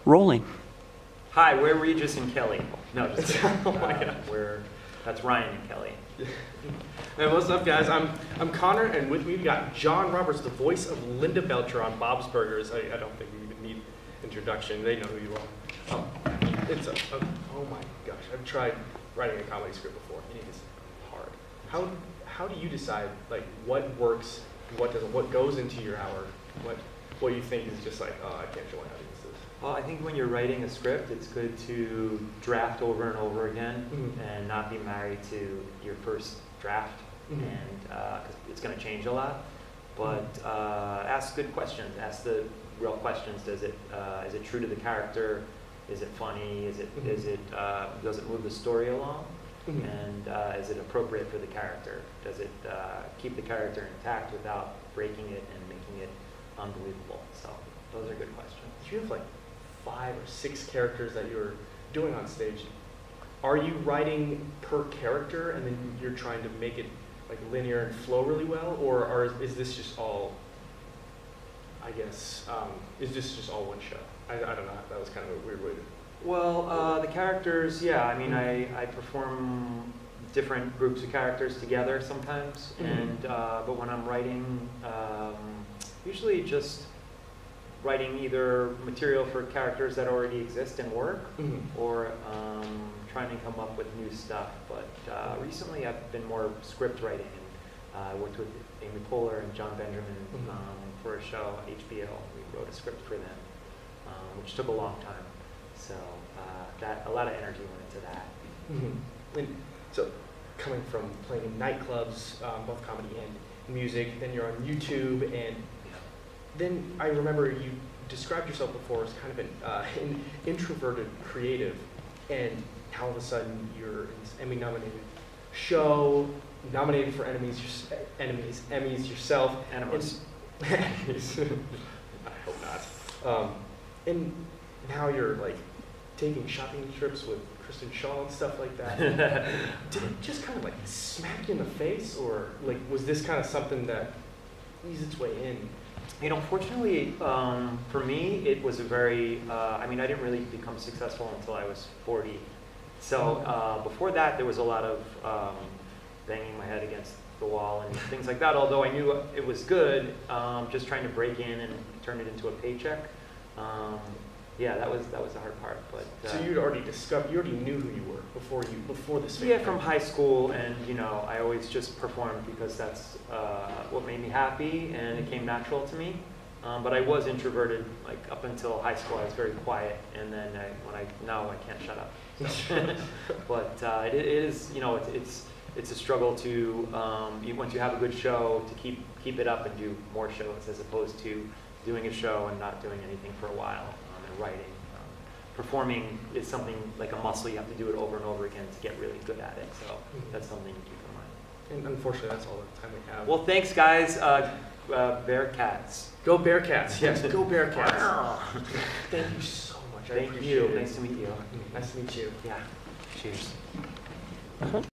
rolling. Hi, we're Regis and Kelly. No, just kidding. Oh my God. That's Ryan and Kelly. Hey, what's up, guys? I'm Connor, and with me we got John Roberts, the voice of Linda Belcher on Bob's Burgers. I don't think we even need introduction. They know who you are. Oh my gosh, I've tried writing a comedy script before. It is hard. How do you decide like what works, what doesn't, what goes into your hour, what you think is just like, oh, I can't show my audience this. Well, I think when you're writing a script, it's good to draft over and over again and not be married to your first draft, and because it's going to change a lot. But ask good questions. Ask the real questions. Is it true to the character? Is it funny? Does it move the story along? And is it appropriate for the character? Does it keep the character intact without breaking it and making it unbelievable? So those are good questions. You have like 5 or 6 characters that you're doing on stage. Are you writing per character and then you're trying to make it like linear and flow really well, or is this just all, I guess, is this just all one show? I don't know, that was kind of a weird way to... Well, the characters, yeah, I mean, I perform different groups of characters together sometimes, and but when I'm writing, usually just writing either material for characters that already exist and work, or trying to come up with new stuff. But recently I've been more script writing, and I worked with Amy Poehler and John Benjamin for a show on HBO. We wrote a script for them, which took a long time. So a lot of energy went into that. And so coming from playing in nightclubs, both comedy and music, then you're on YouTube, and then I remember you described yourself before as kind of an introverted creative, and all of a sudden you're in this Emmy-nominated show, nominated for Emmys yourself. Animals. I hope not. And now you're like taking shopping trips with Kristen Shaw and stuff like that. Did it just kind of like smack you in the face, or like was this kind of something that eased its way in? You know, fortunately, for me, it was a very, I mean, I didn't really become successful until I was 40. So before that, there was a lot of banging my head against the wall and things like that, although I knew it was good, just trying to break in and turn it into a paycheck. Yeah, that was the hard part. But so you already knew who you were before this. Yeah, from high school, and you know, I always just performed because that's what made me happy, and it came natural to me. But I was introverted, like up until high school. I was very quiet, and then now I can't shut up. So. But it is, you know, it's a struggle to once you have a good show to keep it up and do more shows, as opposed to doing a show and not doing anything for a while. And writing, performing is something like a muscle. You have to do it over and over again to get really good at it. So that's something to keep in mind. And unfortunately, that's all the time we have. Well, thanks, guys. Bearcats. Go Bearcats! Yes, go Bearcats. Thank you so much. I appreciate it. Nice to meet you. Nice to meet you. Yeah. Cheers.